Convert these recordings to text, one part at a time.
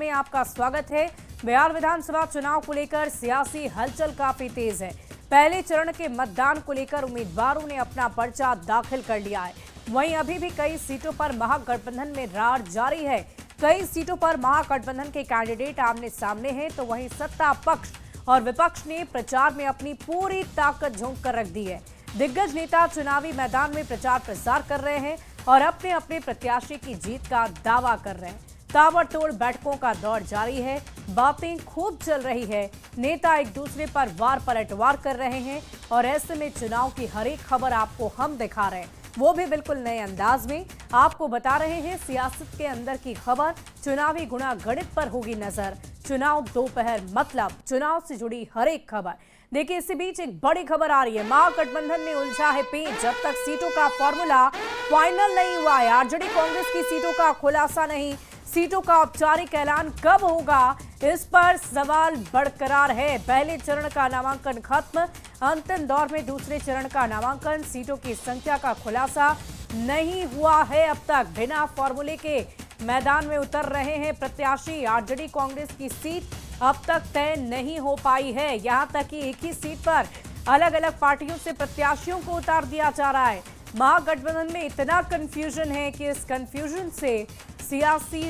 में आपका स्वागत है। बिहार विधानसभा चुनाव को लेकर सियासी हलचल काफी तेज है। पहले चरण के मतदान को लेकर उम्मीदवारों ने अपना पर्चा दाखिल कर लिया है। वहीं अभी भी कई सीटों पर महागठबंधन में रार जारी है। कई सीटों पर महागठबंधन के कैंडिडेट आमने सामने हैं, तो वहीं सत्ता पक्ष और विपक्ष ने प्रचार में अपनी पूरी ताकत झोंक कर रख दी है। दिग्गज नेता चुनावी मैदान में प्रचार प्रसार कर रहे हैं और अपने अपने प्रत्याशी की जीत का दावा कर रहे हैं। ताबड़तोड़ बैठकों का दौर जारी है, बातें खूब चल रही है। नेता एक दूसरे पर वार पलटवार कर रहे हैं और ऐसे में चुनाव की हर एक खबर आपको हम दिखा रहे हैं, वो भी बिल्कुल नए अंदाज में आपको बता रहे हैं। सियासत के अंदर की खबर, चुनावी गुणा गणित पर होगी नजर। चुनाव दोपहर मतलब चुनाव से जुड़ी हर एक खबर। देखिए, इसी बीच एक बड़ी खबर आ रही है। महागठबंधन में उलझा है पेच। जब तक सीटों का फॉर्मूला फाइनल नहीं हुआ है, आरजेडी कांग्रेस की सीटों का खुलासा नहीं, सीटों का औपचारिक ऐलान कब होगा, इस पर सवाल बरकरार है। पहले चरण का नामांकन खत्म, अंतिम दौर में दूसरे चरण का नामांकन, सीटों की संख्या का खुलासा नहीं हुआ है अब तक। बिना फॉर्मूले के मैदान में उतर रहे हैं प्रत्याशी। आरजेडी कांग्रेस की सीट अब तक तय नहीं हो पाई है। यहां तक कि एक ही सीट पर अलग अलग पार्टियों से प्रत्याशियों को उतार दिया जा रहा है। महागठबंधन में इतना कंफ्यूजन है कि इस कंफ्यूजन से सियासी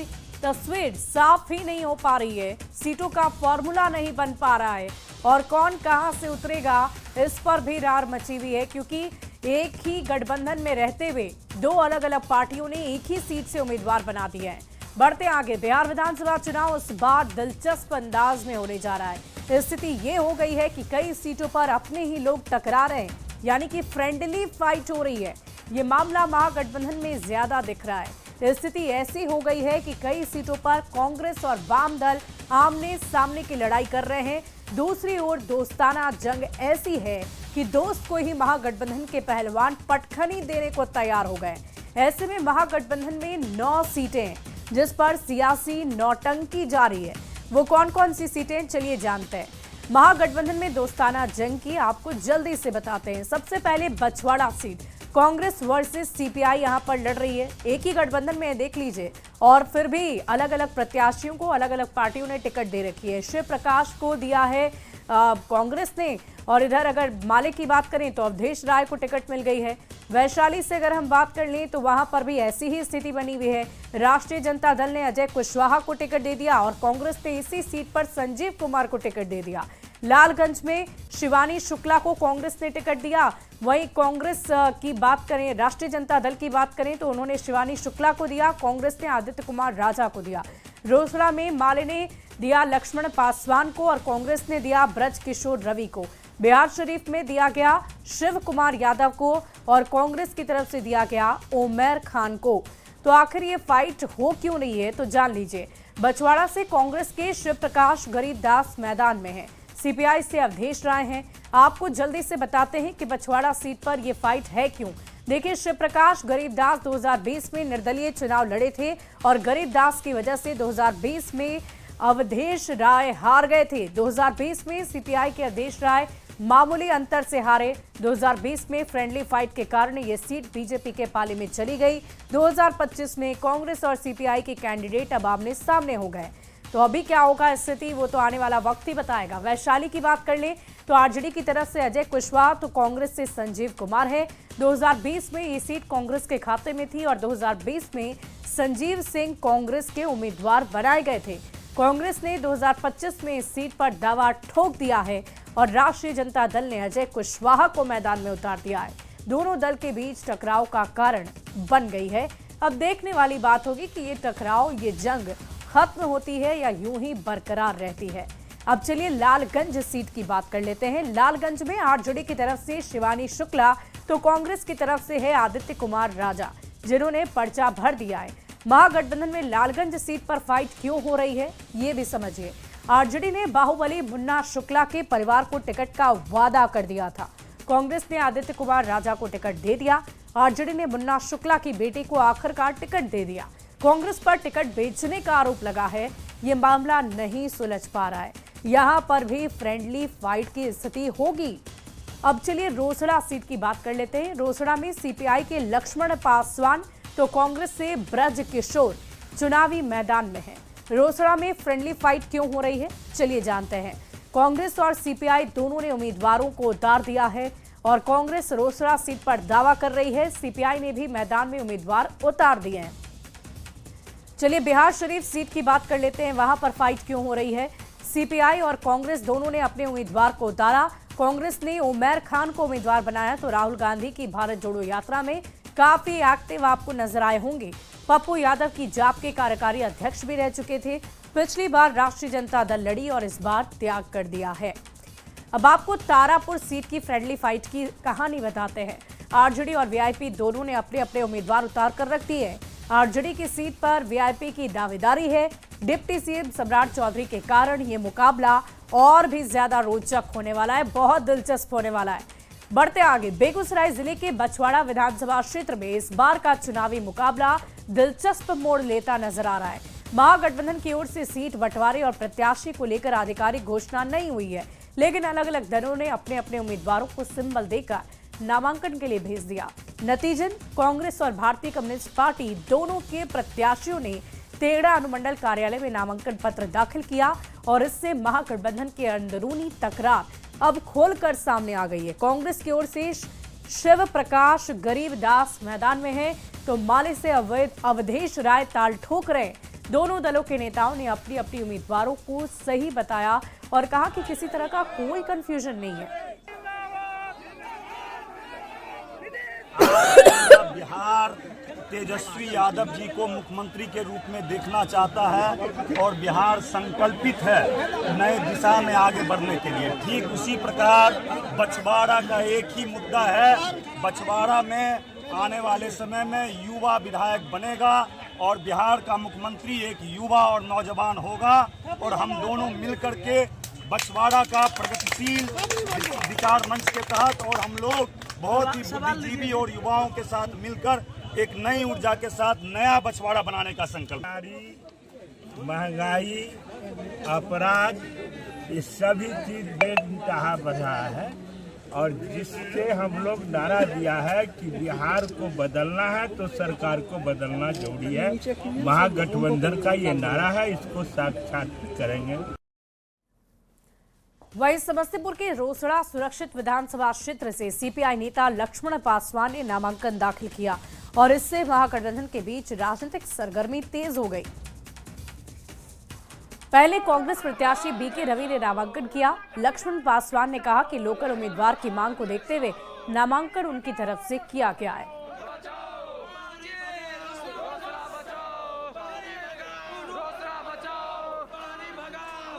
तस्वीर साफ ही नहीं हो पा रही है। सीटों का फॉर्मूला नहीं बन पा रहा है और कौन कहां से उतरेगा, इस पर भी रार मची हुई है, क्योंकि एक ही गठबंधन में रहते हुए दो अलग अलग पार्टियों ने एक ही सीट से उम्मीदवार बना दिया है। बढ़ते आगे, बिहार विधानसभा चुनाव इस बार दिलचस्प अंदाज में होने जा रहा है। स्थिति ये हो गई है कि कई सीटों पर अपने ही लोग टकरा रहे हैं, यानी कि फ्रेंडली फाइट हो रही है। ये मामला महागठबंधन में ज्यादा दिख रहा है। स्थिति ऐसी हो गई है कि कई सीटों पर कांग्रेस और वाम दल आमने सामने की लड़ाई कर रहे हैं। दूसरी ओर दोस्ताना जंग ऐसी है कि दोस्त को ही महागठबंधन के पहलवान पटखनी देने को तैयार हो गए। ऐसे में महागठबंधन में 9 सीटें हैं जिस पर सियासी नौटंकी जारी है। वो कौन कौन सी सीटें, चलिए जानते हैं। महागठबंधन में दोस्ताना जंग की आपको जल्दी से बताते हैं। सबसे पहले Bachhwara seat, Congress versus CPI यहां पर लड़ रही है। एक ही गठबंधन में देख लीजिए, और फिर भी अलग अलग प्रत्याशियों को अलग अलग पार्टियों ने टिकट दे रखी है। शिव प्रकाश को दिया है कांग्रेस ने, और इधर अगर माले की बात करें तो अवधेश राय को टिकट मिल गई है। वैशाली से अगर हम बात कर लें तो वहां पर भी ऐसी ही स्थिति बनी हुई है। राष्ट्रीय जनता दल ने अजय कुशवाहा को टिकट दे दिया और कांग्रेस ने इसी सीट पर संजीव कुमार को टिकट दे दिया। लालगंज में शिवानी शुक्ला को कांग्रेस ने टिकट दिया। वहीं कांग्रेस की बात करें, राष्ट्रीय जनता दल की बात करें तो उन्होंने शिवानी शुक्ला को दिया, कांग्रेस ने आदित्य कुमार राजा को दिया। रोसड़ा में माले ने दिया लक्ष्मण पासवान को और कांग्रेस ने दिया ब्रज किशोर रवि को। बिहार शरीफ में दिया गया शिव कुमार यादव को और कांग्रेस की तरफ से दिया गया उमैर खान को। तो आखिर ये फाइट हो क्यों रही है, तो जान लीजिए। बछवाड़ा से कांग्रेस के शिव प्रकाश गरीबदास मैदान में है, सीपीआई से अवधेश राय हैं। आपको जल्दी से बताते हैं कि बछवाड़ा सीट पर यह फाइट है क्यों। देखिए, शिव प्रकाश गरीबदास 2020 में निर्दलीय चुनाव लड़े थे और गरीबदास की वजह से 2020 में अवधेश राय हार गए थे। 2020 में सीपीआई के अवधेश राय मामूली अंतर से हारे। 2020 में फ्रेंडली फाइट के कारण ये सीट बीजेपी के पाले में चली गई। 2025 में कांग्रेस और सीपीआई के कैंडिडेट अब आमने सामने हो गए। तो अभी क्या होगा स्थिति, वो तो आने वाला वक्त ही बताएगा। वैशाली की बात कर लें तो आरजेडी की तरफ से अजय कुशवाहा, तो कांग्रेस से संजीव कुमार है। 2020 में ये सीट कांग्रेस के खाते में थी और 2020 में संजीव सिंह कांग्रेस के उम्मीदवार बनाए गए थे। कांग्रेस ने 2025 में इस सीट पर दावा ठोक दिया है और राष्ट्रीय जनता दल ने अजय कुशवाहा को मैदान में उतार दिया है। दोनों दल के बीच टकराव का कारण बन गई है। अब देखने वाली बात होगी कि ये टकराव, ये जंग खत्म होती है या यूं ही बरकरार रहती है। अब चलिए लालगंज सीट की बात कर लेते हैं। लालगंज में आरजेडी की तरफ से शिवानी शुक्ला, तो कांग्रेस की तरफ से है आदित्य कुमार राजा, जिन्होंने पर्चा भर दिया है। महागठबंधन में लालगंज सीट पर फाइट क्यों हो रही है, ये भी समझिए। आरजेडी ने बाहुबली मुन्ना शुक्ला के परिवार को टिकट का वादा कर दिया था। कांग्रेस ने आदित्य कुमार राजा को टिकट दे दिया। आरजेडी ने मुन्ना शुक्ला की बेटी को आखिरकार टिकट दे दिया। कांग्रेस पर टिकट बेचने का आरोप लगा है। ये मामला नहीं सुलझ पा रहा है। यहां पर भी फ्रेंडली फाइट की स्थिति होगी। अब चलिए रोसड़ा सीट की बात कर लेते हैं। रोसड़ा में सीपीआई के लक्ष्मण पासवान, तो कांग्रेस से ब्रज किशोर चुनावी मैदान में है। रोसड़ा में फ्रेंडली फाइट क्यों हो रही है, चलिए जानते हैं। कांग्रेस और सीपीआई दोनों ने उम्मीदवारों को उतार दिया है और कांग्रेस रोसड़ा सीट पर दावा कर रही है। सीपीआई ने भी मैदान में उम्मीदवार उतार दिए हैं। चलिए बिहार शरीफ सीट की बात कर लेते हैं, वहां पर फाइट क्यों हो रही है। सीपीआई और कांग्रेस दोनों ने अपने उम्मीदवार को उतारा। कांग्रेस ने उमैर खान को उम्मीदवार बनाया तो राहुल गांधी की भारत जोड़ो यात्रा में काफी एक्टिव आपको नजर आए होंगे। पप्पू यादव की जाप के कार्यकारी अध्यक्ष भी रह चुके थे। पिछली बार राष्ट्रीय जनता दल लड़ी और इस बार त्याग कर दिया है। अब आपको तारापुर सीट की फ्रेंडली फाइट की कहानी बताते हैं। आरजेडी और वीआईपी दोनों ने अपने अपने उम्मीदवार उतार कर रख दिए हैं। आरजेडी की सीट पर वीआईपी की दावेदारी है। डिप्टी सीएम सम्राट चौधरी के कारण ये मुकाबला और भी ज्यादा रोचक होने वाला है, बहुत दिलचस्प होने वाला है। बढ़ते आगे, बेगूसराय जिले के बछवाड़ा विधानसभा क्षेत्र में इस बार का चुनावी मुकाबला दिलचस्प मोड़ लेता नजर आ रहा है। महागठबंधन की ओर से सीट बंटवारे और प्रत्याशी को लेकर आधिकारिक घोषणा नहीं हुई है, लेकिन अलग अलग दलों ने अपने अपने उम्मीदवारों को सिंबल देकर नामांकन के लिए भेज दिया। नतीजन कांग्रेस और भारतीय कम्युनिस्ट पार्टी दोनों के प्रत्याशियों ने तेड़ा अनुमंडल कार्यालय में नामांकन पत्र दाखिल किया और इससे महागठबंधन की अंदरूनी तकरार अब खोलकर सामने आ गई है। कांग्रेस की ओर से शिव प्रकाश गरीबदास मैदान में है तो माले से अवधेश राय ताल ठोक रहे। दोनों दलों के नेताओं ने अपनी अपनी उम्मीदवारों को सही बताया और कहा कि किसी तरह का कोई कंफ्यूजन नहीं है। बिहार तेजस्वी यादव जी को मुख्यमंत्री के रूप में देखना चाहता है और बिहार संकल्पित है नए दिशा में आगे बढ़ने के लिए। ठीक उसी प्रकार बछवाड़ा का एक ही मुद्दा है। बछवाड़ा में आने वाले समय में युवा विधायक बनेगा और बिहार का मुख्यमंत्री एक युवा और नौजवान होगा और हम दोनों मिलकर के बछवाड़ा का प्रगतिशील विचार मंच के तहत और हम लोग बहुत ही बुद्धिजीवी और युवाओं के साथ मिलकर एक नई ऊर्जा के साथ नया बछवाड़ा बनाने का संकल्प। महंगाई, अपराध, ये सभी चीज बेइंतहा बढ़ा है और जिससे हम लोग नारा दिया है कि बिहार को बदलना है तो सरकार को बदलना जरूरी है। महागठबंधन का ये नारा है, इसको साक्षात करेंगे। वहीं समस्तीपुर के रोसड़ा सुरक्षित विधानसभा क्षेत्र से सीपीआई नेता लक्ष्मण पासवान ने नामांकन दाखिल किया और इससे महागठबंधन के बीच राजनीतिक सरगर्मी तेज हो गई। पहले कांग्रेस प्रत्याशी बीके रवि ने नामांकन किया। लक्ष्मण पासवान ने कहा कि लोकल उम्मीदवार की मांग को देखते हुए नामांकन उनकी तरफ से किया गया है।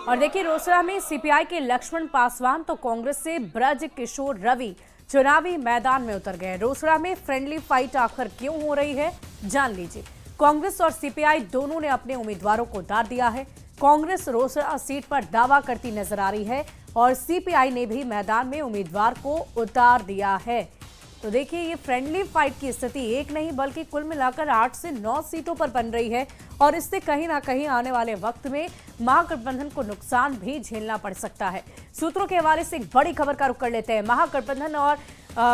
और देखिए, रोसड़ा में सीपीआई के लक्ष्मण पासवान तो कांग्रेस से ब्रज किशोर रवि चुनावी मैदान में उतर गए। रोसड़ा में फ्रेंडली फाइट आखिर क्यों हो रही है, जान लीजिए। कांग्रेस और सीपीआई दोनों ने अपने उम्मीदवारों को उतार दिया है। कांग्रेस रोसड़ा सीट पर दावा करती नजर आ रही है और सीपीआई ने भी मैदान में उम्मीदवार को उतार दिया है। तो देखिए, ये फ्रेंडली फाइट की स्थिति एक नहीं बल्कि कुल मिलाकर 8 से 9 सीटों पर बन रही है और इससे कहीं ना कहीं आने वाले वक्त में महागठबंधन को नुकसान भी झेलना पड़ सकता है। सूत्रों के हवाले से एक बड़ी खबर का रुख कर लेते हैं। महागठबंधन और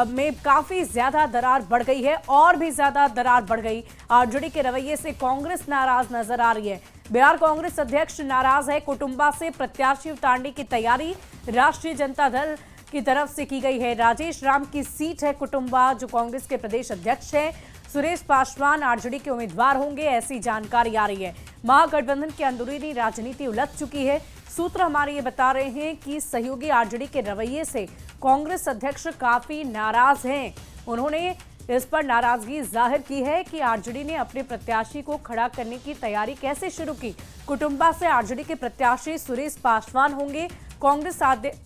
में काफी ज्यादा दरार बढ़ गई है और भी ज्यादा दरार बढ़ गई। आरजेडी के रवैये से कांग्रेस नाराज नजर आ रही है। बिहार कांग्रेस अध्यक्ष नाराज है। कुटुंबा से प्रत्याशी उतारने की तैयारी राष्ट्रीय जनता दल की तरफ से की गई है। राजेश राम की सीट है कुटुंबा, जो कांग्रेस के प्रदेश अध्यक्ष हैं। सुरेश पासवान आरजेडी के उम्मीदवार होंगे, ऐसी जानकारी आ रही है। महागठबंधन की अंदरूनी राजनीति उलझ चुकी है। सूत्र हमारे ये बता रहे हैं कि सहयोगी आरजेडी के रवैये से कांग्रेस अध्यक्ष काफी नाराज हैं। उन्होंने इस पर नाराजगी जाहिर की है कि आरजेडी ने अपने प्रत्याशी को खड़ा करने की तैयारी कैसे शुरू की। कुटुंबा से आरजेडी के प्रत्याशी सुरेश पासवान होंगे। कांग्रेस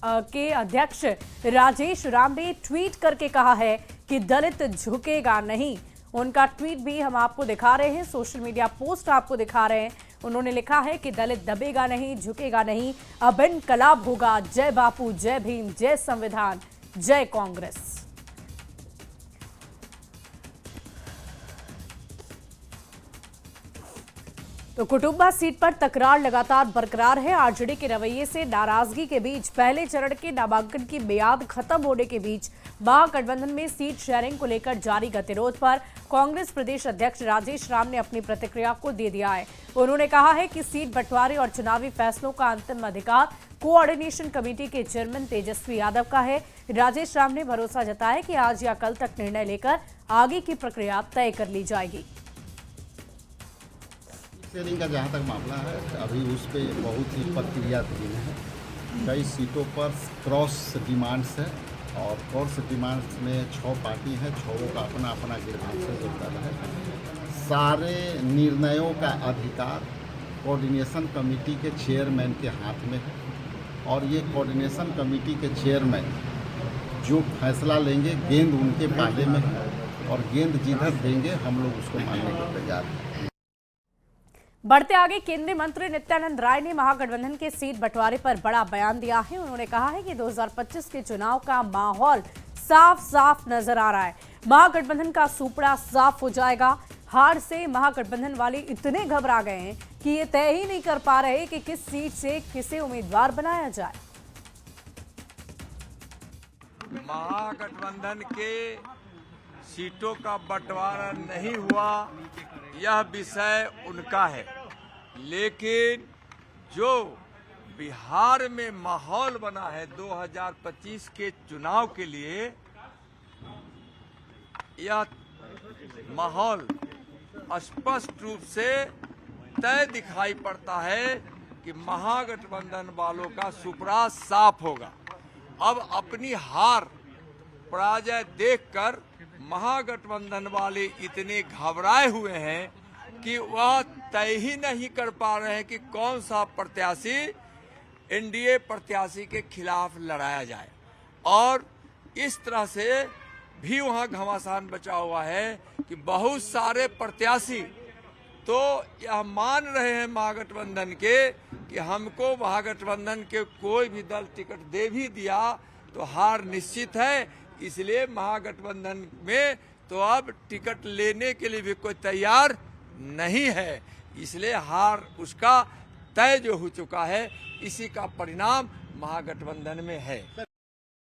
के अध्यक्ष राजेश राम ने ट्वीट करके कहा है कि दलित झुकेगा नहीं। उनका ट्वीट भी हम आपको दिखा रहे हैं, सोशल मीडिया पोस्ट आपको दिखा रहे हैं। उन्होंने लिखा है कि दलित दबेगा नहीं, झुकेगा नहीं, अब इनकलाब होगा। जय बापू, जय भीम, जय संविधान, जय कांग्रेस। तो कुटुंबा सीट पर तकरार लगातार बरकरार है। आरजेडी के रवैये से नाराजगी के बीच पहले चरण के नामांकन की मियाद खत्म होने के बीच महागठबंधन में सीट शेयरिंग को लेकर जारी गतिरोध पर कांग्रेस प्रदेश अध्यक्ष राजेश राम ने अपनी प्रतिक्रिया को दे दिया है। उन्होंने कहा है कि सीट बंटवारे और चुनावी फैसलों का अंतिम अधिकार कोऑर्डिनेशन कमेटी के चेयरमैन तेजस्वी यादव का है। राजेश राम ने भरोसा जताया कि आज या कल तक निर्णय लेकर आगे की प्रक्रिया तय कर ली जाएगी। शेयरिंग का जहाँ तक मामला है, अभी उस पर बहुत ही प्रक्रियाधीन है। कई सीटों पर क्रॉस डिमांड्स है और क्रॉस डिमांड्स में 6 पार्टी है, 6 का अपना अपना ग्रीवांसेस होता है। सारे निर्णयों का अधिकार कोऑर्डिनेशन कमेटी के चेयरमैन के हाथ में है और ये कोऑर्डिनेशन कमेटी के चेयरमैन जो फैसला लेंगे गेंद उनके पाले में है और गेंद जिधर देंगे हम लोग उसको मानने को तैयार हैं। बढ़ते आगे केंद्रीय मंत्री नित्यानंद राय ने महागठबंधन के सीट बंटवारे पर बड़ा बयान दिया है। उन्होंने कहा है कि 2025 के चुनाव का माहौल साफ साफ नजर आ रहा है। महागठबंधन का सुपड़ा साफ हो जाएगा। हार से महागठबंधन वाले इतने घबरा गए हैं कि ये तय ही नहीं कर पा रहे कि किस सीट से किसे उम्मीदवार बनाया जाए। महागठबंधन के सीटों का बंटवारा नहीं हुआ, यह विषय उनका है, लेकिन जो बिहार में माहौल बना है 2025 के चुनाव के लिए, यह माहौल स्पष्ट रूप से तय दिखाई पड़ता है कि महागठबंधन वालों का सुपड़ा साफ होगा। अब अपनी हार पराजय देखकर महागठबंधन वाले इतने घबराए हुए हैं कि वह तय ही नहीं कर पा रहे हैं कि कौन सा प्रत्याशी एनडीए प्रत्याशी के खिलाफ लड़ाया जाए, और इस तरह से भी वहां घमासान बचा हुआ है कि बहुत सारे प्रत्याशी तो यह मान रहे हैं महागठबंधन के कि हमको महागठबंधन के कोई भी दल टिकट दे भी दिया तो हार निश्चित है, इसलिए महागठबंधन में तो अब टिकट लेने के लिए भी कोई तैयार नहीं है, इसलिए हार उसका तय जो हो चुका है, इसी का परिणाम महागठबंधन में है।